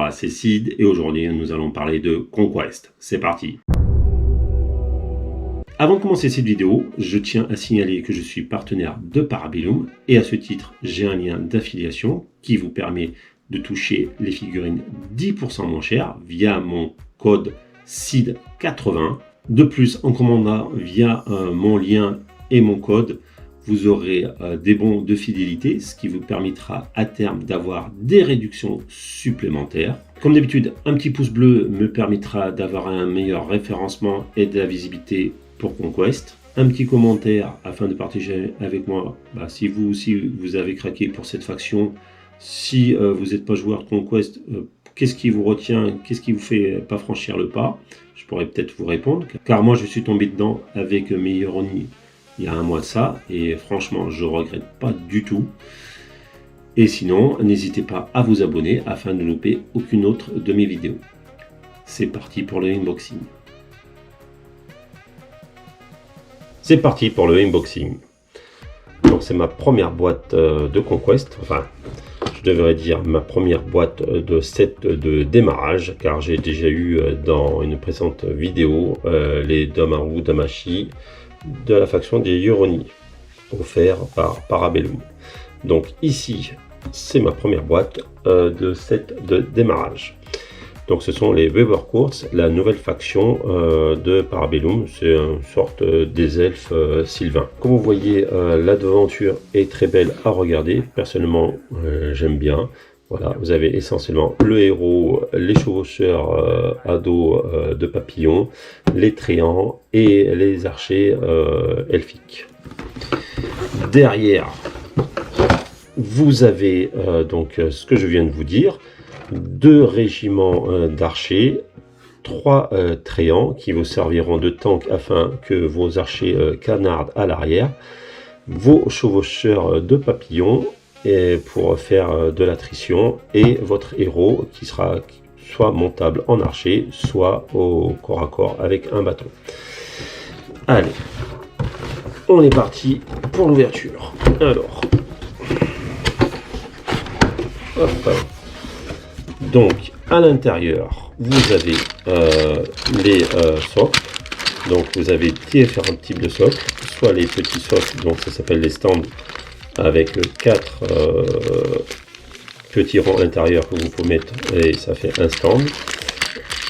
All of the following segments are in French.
Moi, c'est Sid et aujourd'hui, nous allons parler de Conquest. C'est parti. Avant de commencer cette vidéo, je tiens à signaler que je suis partenaire de Parabellum et à ce titre, j'ai un lien d'affiliation qui vous permet de toucher les figurines 10% moins chères via mon code SID80. De plus, en commandant via mon lien et mon code, vous aurez des bons de fidélité, ce qui vous permettra à terme d'avoir des réductions supplémentaires. Comme d'habitude, un petit pouce bleu me permettra d'avoir un meilleur référencement et de la visibilité pour Conquest. Un petit commentaire afin de partager avec moi si vous aussi vous avez craqué pour cette faction. Si vous n'êtes pas joueur de Conquest, qu'est-ce qui vous retient, qu'est-ce qui vous fait pas franchir le pas? Je pourrais peut-être vous répondre, car moi je suis tombé dedans avec Meilleur-Oni il y a un mois de ça, et franchement je regrette pas du tout. Et sinon, n'hésitez pas à vous abonner afin de ne louper aucune autre de mes vidéos. C'est parti pour le unboxing. C'est parti pour le unboxing. Donc c'est ma première boîte de Conquest, enfin je devrais dire ma première boîte de set de démarrage, car j'ai déjà eu dans une précédente vidéo les Domaru Damashi de la faction des Yoroni, offert par Parabellum. Donc ici c'est ma première boîte de set de démarrage. Donc ce sont les Weber Courts, la nouvelle faction de Parabellum. C'est une sorte des elfes sylvains. Comme vous voyez, la devanture est très belle à regarder. Personnellement, j'aime bien. Voilà, vous avez essentiellement le héros, les chevaucheurs à dos de papillons, les tréants et les archers elfiques. Derrière, vous avez donc ce que je viens de vous dire. 2 régiments d'archers, 3 tréants qui vous serviront de tank afin que vos archers canardent à l'arrière, vos chevaucheurs de papillons et pour faire de l'attrition, et votre héros qui sera soit montable en archer, soit au corps à corps avec un bâton. Allez, on est parti pour l'ouverture. Alors, hop. Donc à l'intérieur vous avez les socles. Donc vous avez différents types de socles, soit les petits socles, donc ça s'appelle les stands, avec 4 petits rangs intérieurs que vous pouvez mettre et ça fait un stand,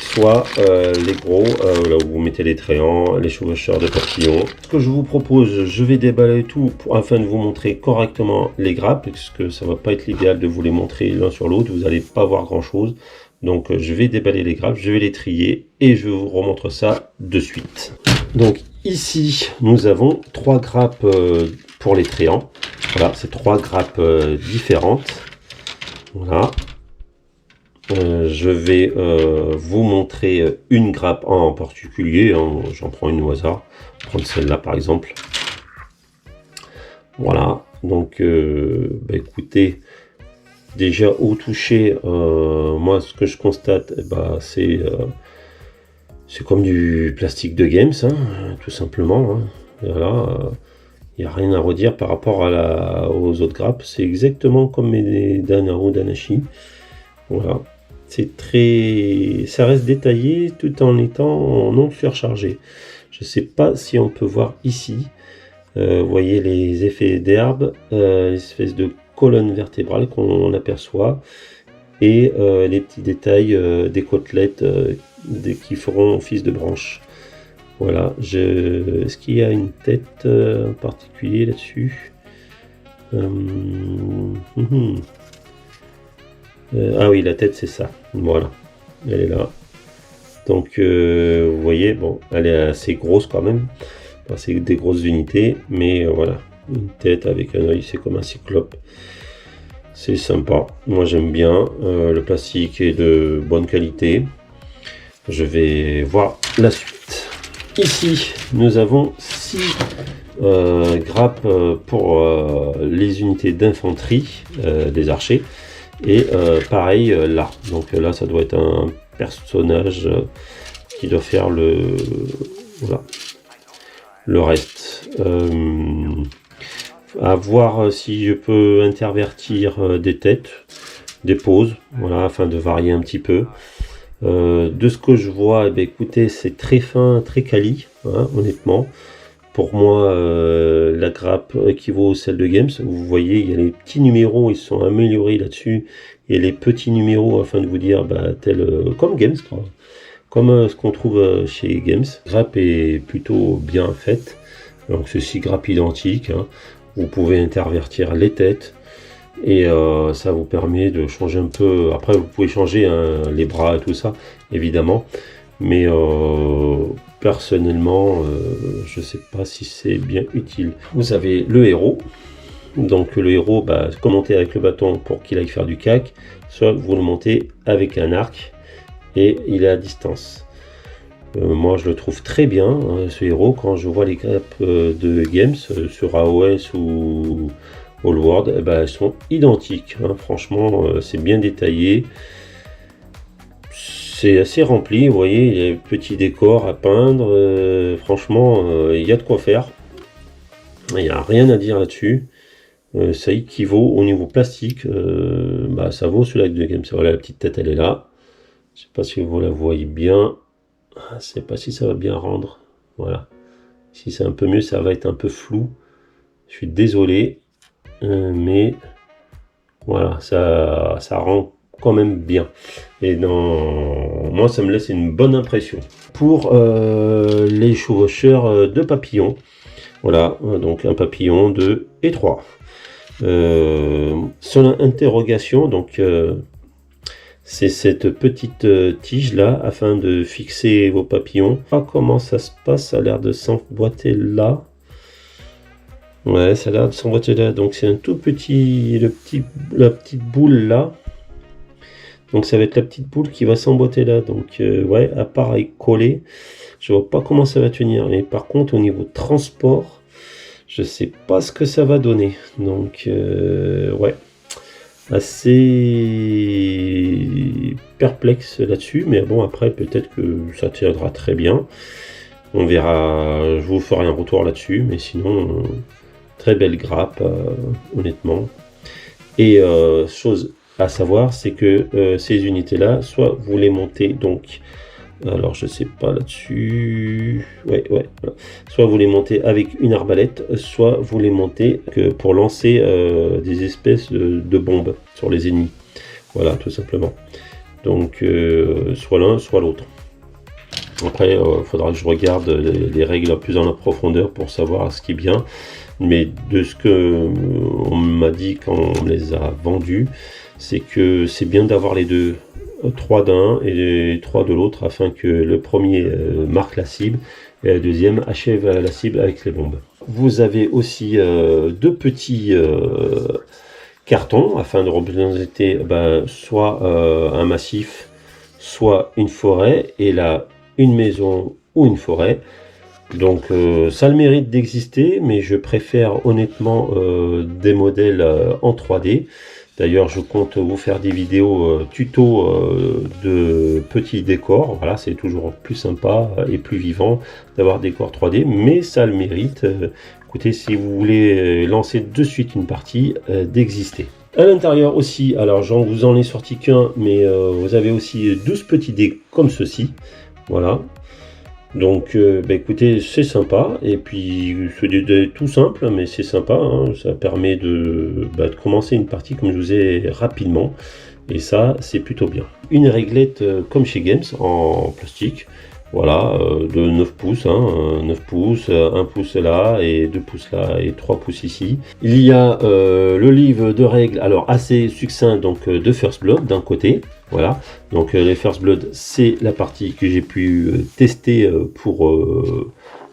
soit les gros là où vous mettez les tréants, les chevaucheurs de papillons. Ce que je vous propose, je vais déballer tout afin de vous montrer correctement les grappes, parce que ça va pas être l'idéal de vous les montrer l'un sur l'autre, vous n'allez pas voir grand chose. Donc je vais déballer les grappes, je vais les trier et je vous remontre ça de suite. Donc ici nous avons 3 grappes pour les tréants. Voilà, c'est 3 grappes différentes. Voilà. Je vais vous montrer une grappe en particulier, hein. J'en prends une au hasard, prendre celle-là par exemple. Voilà, donc écoutez, déjà au toucher, moi ce que je constate, c'est comme du plastique de games, hein, tout simplement. Hein. Voilà, il n'y a rien à redire par rapport aux autres grappes, c'est exactement comme mes Domaru Damashi. Voilà. C'est ça reste détaillé tout en étant non surchargé. Je ne sais pas si on peut voir ici. Vous voyez les effets d'herbe, l'espèce de colonne vertébrale qu'on aperçoit, et les petits détails des côtelettes qui feront office de branche. Voilà. Est-ce qu'il y a une tête en particulier là-dessus? Ah oui, la tête c'est ça, voilà, elle est là. Donc vous voyez, bon, elle est assez grosse quand même, c'est des grosses unités, mais voilà, une tête avec un œil, c'est comme un cyclope. C'est sympa, moi j'aime bien, le plastique est de bonne qualité. Je vais voir la suite. Ici, nous avons 6 grappes pour les unités d'infanterie des archers. Et pareil là, donc là ça doit être un personnage qui doit faire le reste. À voir si je peux intervertir des têtes. des pauses, voilà, afin de varier un petit peu. De ce que je vois, eh bien, écoutez, c'est très fin, très quali, hein, honnêtement. Pour moi, la grappe équivaut à celle de Games. Vous voyez, il y a les petits numéros, ils sont améliorés là-dessus. Et les petits numéros, afin de vous dire, bah, comme Games, quoi. Comme ce qu'on trouve chez Games. La grappe est plutôt bien faite. Donc c'est 6 grappes identiques, hein. Vous pouvez intervertir les têtes. Et ça vous permet de changer un peu. Après, vous pouvez changer, hein, les bras et tout ça, évidemment. Mais personnellement, je sais pas si c'est bien utile. Vous avez le héros. Donc le héros, bah, montez avec le bâton pour qu'il aille faire du cac. Soit vous le montez avec un arc et il est à distance. Moi je le trouve très bien, hein, ce héros. Quand je vois les grappes de Games sur AOS ou All World, eh ben, elles sont identiques, hein. Franchement, c'est bien détaillé. C'est assez rempli, vous voyez, il y a petits décors à peindre. Franchement, il y a de quoi faire. Il n'y a rien à dire là-dessus. Ça équivaut au niveau plastique. Bah, ça vaut celui-là de Games. Voilà, la petite tête, elle est là. Je sais pas si vous la voyez bien. Je sais pas si ça va bien rendre. Voilà. Si c'est un peu mieux, ça va être un peu flou. Je suis désolé. Mais voilà, ça rend quand même bien. Et moi, ça me laisse une bonne impression. Pour les chevaucheurs de papillons, voilà, donc un papillon 2 et 3. Sur l'interrogation, donc c'est cette petite tige là afin de fixer vos papillons. Comment ça se passe? Ça a l'air de s'emboîter là. Ouais, ça a l'air de s'emboîter là. Donc c'est un tout petit, la petite boule là. Donc ça va être la petite boule qui va s'emboîter là. Donc ouais, appareil collé. Je vois pas comment ça va tenir. Mais par contre au niveau transport, je sais pas ce que ça va donner. Donc ouais, assez perplexe là-dessus. Mais bon, après peut-être que ça tiendra très bien. On verra. Je vous ferai un retour là-dessus. Mais sinon, très belle grappe, honnêtement. Et chose à savoir, c'est que ces unités-là, soit vous les montez donc. Alors je sais pas là-dessus. Ouais, voilà. Soit vous les montez avec une arbalète, soit vous les montez pour lancer des espèces de bombes sur les ennemis. Voilà, tout simplement. Donc soit l'un, soit l'autre. Après, il faudra que je regarde les règles plus en profondeur pour savoir ce qui est bien. Mais de ce que on m'a dit quand on me les a vendus, c'est que c'est bien d'avoir les deux. 3 d'un et 3 de l'autre afin que le premier marque la cible et le deuxième achève la cible avec les bombes. Vous avez aussi deux petits cartons afin de représenter soit un massif, soit une forêt, et là une maison ou une forêt. Donc ça a le mérite d'exister, mais je préfère honnêtement des modèles en 3D. D'ailleurs, je compte vous faire des vidéos tuto de petits décors. Voilà, c'est toujours plus sympa et plus vivant d'avoir des décors 3D, mais ça a le mérite, écoutez, si vous voulez lancer de suite une partie, d'exister. À l'intérieur aussi, alors vous en ai sorti qu'un, mais vous avez aussi 12 petits dés comme ceci. Voilà. Donc écoutez, c'est sympa, et puis c'est tout simple, mais c'est sympa, hein. Ça permet de commencer une partie comme je vous ai rapidement, et ça c'est plutôt bien. Une réglette comme chez Games en plastique, voilà, de 9 pouces, hein, 9 pouces, 1 pouce là, et 2 pouces là, et 3 pouces ici. Il y a le livre de règles, alors assez succinct, donc de First Blood d'un côté. Voilà, donc les First Blood, c'est la partie que j'ai pu tester pour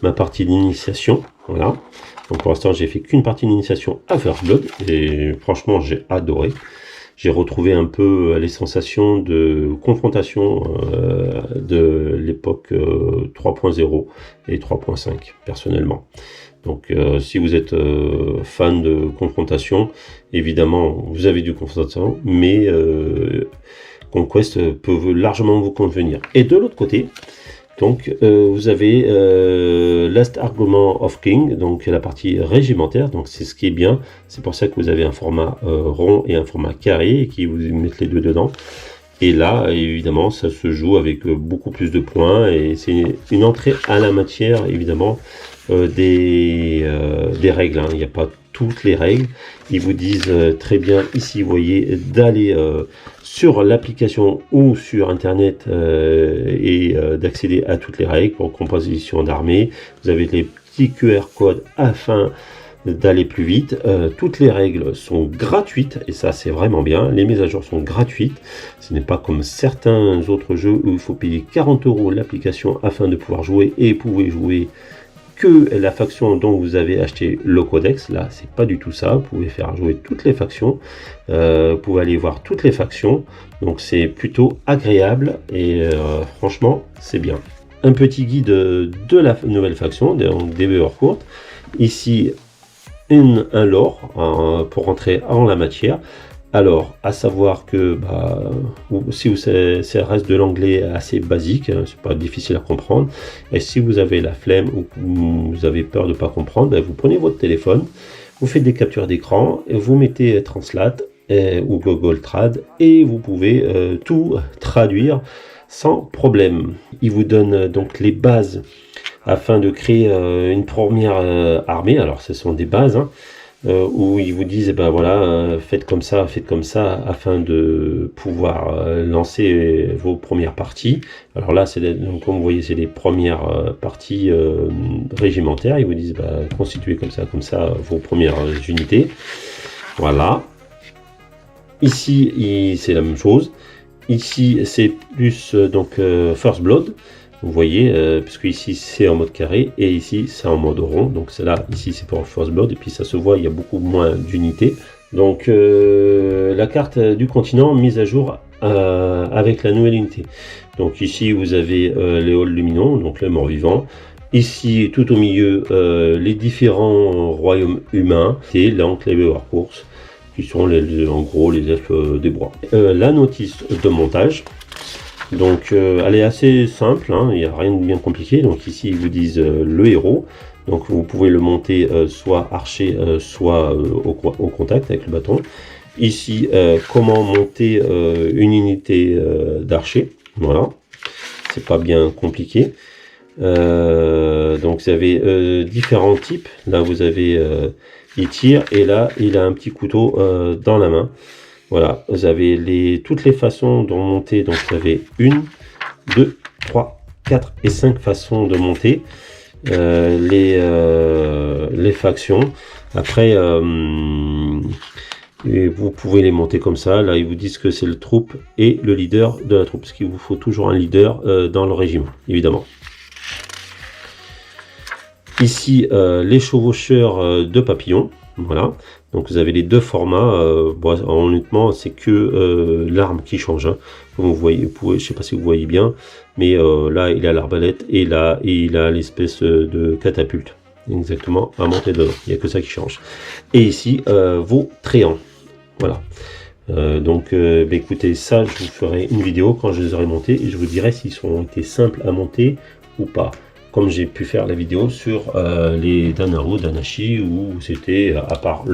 ma partie d'initiation. Voilà, donc pour l'instant j'ai fait qu'une partie d'initiation à First Blood, et franchement j'ai adoré. J'ai retrouvé un peu les sensations de confrontation de l'époque 3.0 et 3.5 personnellement. Donc si vous êtes fan de confrontation, évidemment vous avez du confrontation, mais Conquest peut largement vous convenir. Et de l'autre côté, Donc vous avez Last Argument of King, donc la partie régimentaire, donc c'est ce qui est bien, c'est pour ça que vous avez un format rond et un format carré, et qui vous mettent les deux dedans. Et là, évidemment, ça se joue avec beaucoup plus de points, et c'est une entrée à la matière, évidemment, des règles, hein. Il n'y a pas toutes les règles. Ils vous disent très bien ici, vous voyez, d'aller sur l'application ou sur internet et d'accéder à toutes les règles pour composition d'armée. Vous avez les petits QR codes afin d'aller plus vite. Toutes les règles sont gratuites, et ça c'est vraiment bien. Les mises à jour sont gratuites. Ce n'est pas comme certains autres jeux où il faut payer 40 € l'application afin de pouvoir jouer, et vous pouvez jouer que la faction dont vous avez acheté le codex. Là c'est pas du tout ça, vous pouvez faire jouer toutes les factions, vous pouvez aller voir toutes les factions, donc c'est plutôt agréable, et franchement c'est bien. Un petit guide de la nouvelle faction, donc des heures courtes. Ici un lore pour rentrer en la matière. Alors, à savoir que si ça reste de l'anglais assez basique, hein, c'est pas difficile à comprendre. Et si vous avez la flemme ou vous avez peur de pas comprendre, vous prenez votre téléphone, vous faites des captures d'écran, vous mettez Translate ou Google Trad, et vous pouvez tout traduire sans problème. Il vous donne donc les bases afin de créer une première armée. Alors ce sont des bases, hein, où ils vous disent voilà, faites comme ça afin de pouvoir lancer vos premières parties. Alors là, donc, comme vous voyez, c'est les premières parties régimentaires. Ils vous disent constituez comme ça vos premières unités. Voilà. Ici c'est la même chose. Ici c'est plus donc First Blood. Vous voyez, puisque ici c'est en mode carré et ici c'est en mode rond. Donc c'est là, ici c'est pour First Blood, et puis ça se voit, il y a beaucoup moins d'unités. Donc la carte du continent mise à jour avec la nouvelle unité. Donc ici vous avez les halls luminaux, donc les morts vivants. Ici tout au milieu les différents royaumes humains, c'est donc les courses, qui sont en gros les elfes des bois. La notice de montage. Donc elle est assez simple, hein, il n'y a rien de bien compliqué. Donc ici ils vous disent le héros, donc vous pouvez le monter soit archer, soit au contact avec le bâton. Ici comment monter une unité d'archer, voilà, c'est pas bien compliqué. Donc vous avez différents types. Là vous avez il tire, et là il a un petit couteau dans la main. Voilà, vous avez toutes les façons de monter. Donc vous avez 1, 2, 3, 4 et 5 façons de monter les factions. Après et vous pouvez les monter comme ça. Là ils vous disent que c'est le troupe et le leader de la troupe, parce qu'il vous faut toujours un leader dans le régiment, évidemment. Ici les chevaucheurs de papillons, voilà. Donc vous avez les deux formats. Honnêtement c'est que l'arme qui change, hein. Comme vous voyez, je sais pas si vous voyez bien, mais là il a l'arbalète, et là il a l'espèce de catapulte exactement à monter dedans. Il n'y a que ça qui change. Et ici vos tréants, voilà. Donc écoutez, ça je vous ferai une vidéo quand je les aurai montés, et je vous dirai s'ils ont été simples à monter ou pas, comme j'ai pu faire la vidéo sur les Danaro Danashi, où c'était à part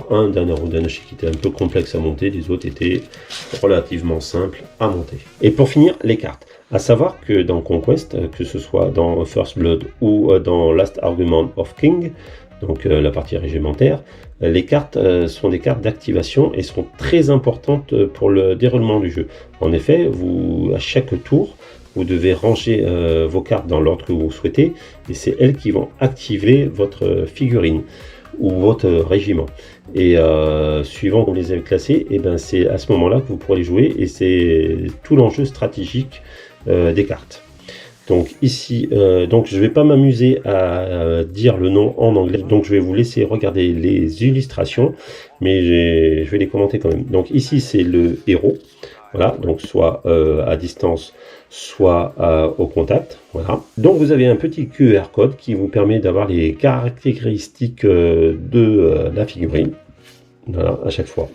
un Danaro Danashi qui était un peu complexe à monter, les autres étaient relativement simples à monter. Et pour finir, les cartes. À savoir que dans Conquest, que ce soit dans First Blood ou dans Last Argument of King, donc la partie régimentaire, les cartes sont des cartes d'activation et sont très importantes pour le déroulement du jeu. En effet, à chaque tour, vous devez ranger vos cartes dans l'ordre que vous souhaitez, et c'est elles qui vont activer votre figurine ou votre régiment. Et suivant vous les avez classés, et c'est à ce moment-là que vous pourrez les jouer, et c'est tout l'enjeu stratégique des cartes. Donc ici, donc je ne vais pas m'amuser à dire le nom en anglais, donc je vais vous laisser regarder les illustrations, mais je vais les commenter quand même. Donc ici c'est le héros, voilà, donc soit à distance, soit au contact, voilà. Donc vous avez un petit QR code qui vous permet d'avoir les caractéristiques de la figurine, voilà, à chaque fois.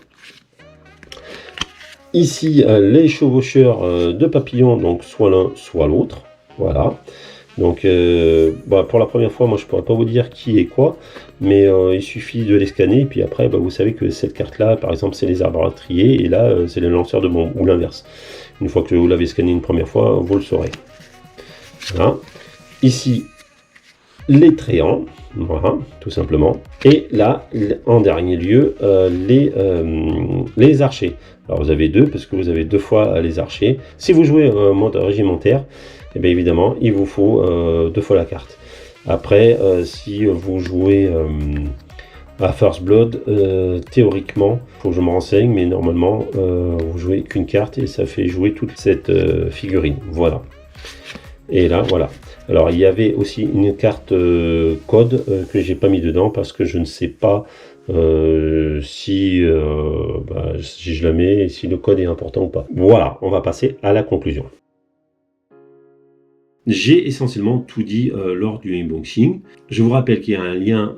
Ici les chevaucheurs de papillons, donc soit l'un soit l'autre, Voilà. Donc pour la première fois, moi je pourrais pas vous dire qui est quoi, mais il suffit de les scanner, et puis après vous savez que cette carte là, par exemple, c'est les arbres à trier, et là c'est les lanceurs de bombes, ou l'inverse. Une fois que vous l'avez scanné une première fois, vous le saurez. Voilà. Ici, les tréants, voilà, tout simplement. Et là, en dernier lieu, les archers. Alors vous avez deux, parce que vous avez deux fois les archers. Si vous jouez en mode régimentaire, et bien évidemment, il vous faut deux fois la carte. Après, si vous jouez à First Blood, théoriquement, il faut que je me renseigne, mais normalement, vous jouez qu'une carte et ça fait jouer toute cette figurine. Voilà. Et là, voilà. Alors, il y avait aussi une carte code que j'ai pas mis dedans parce que je ne sais pas si je la mets et si le code est important ou pas. Voilà, on va passer à la conclusion. J'ai essentiellement tout dit lors du unboxing. Je vous rappelle qu'il y a un lien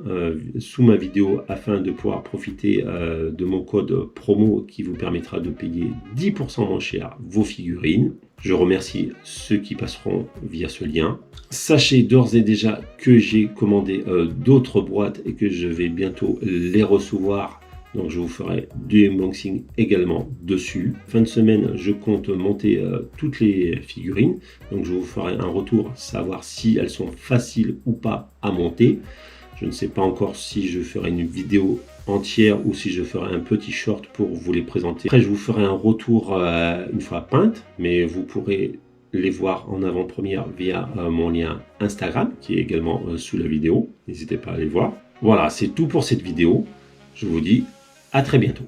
sous ma vidéo afin de pouvoir profiter de mon code promo qui vous permettra de payer 10% moins cher vos figurines. Je remercie ceux qui passeront via ce lien. Sachez d'ores et déjà que j'ai commandé d'autres boîtes et que je vais bientôt les recevoir. Donc je vous ferai du unboxing également dessus. Fin de semaine, je compte monter toutes les figurines. Donc je vous ferai un retour, savoir si elles sont faciles ou pas à monter. Je ne sais pas encore si je ferai une vidéo entière ou si je ferai un petit short pour vous les présenter. Après, je vous ferai un retour une fois peintes, mais vous pourrez les voir en avant-première via mon lien Instagram qui est également sous la vidéo. N'hésitez pas à aller voir. Voilà, c'est tout pour cette vidéo. Je vous dis à très bientôt.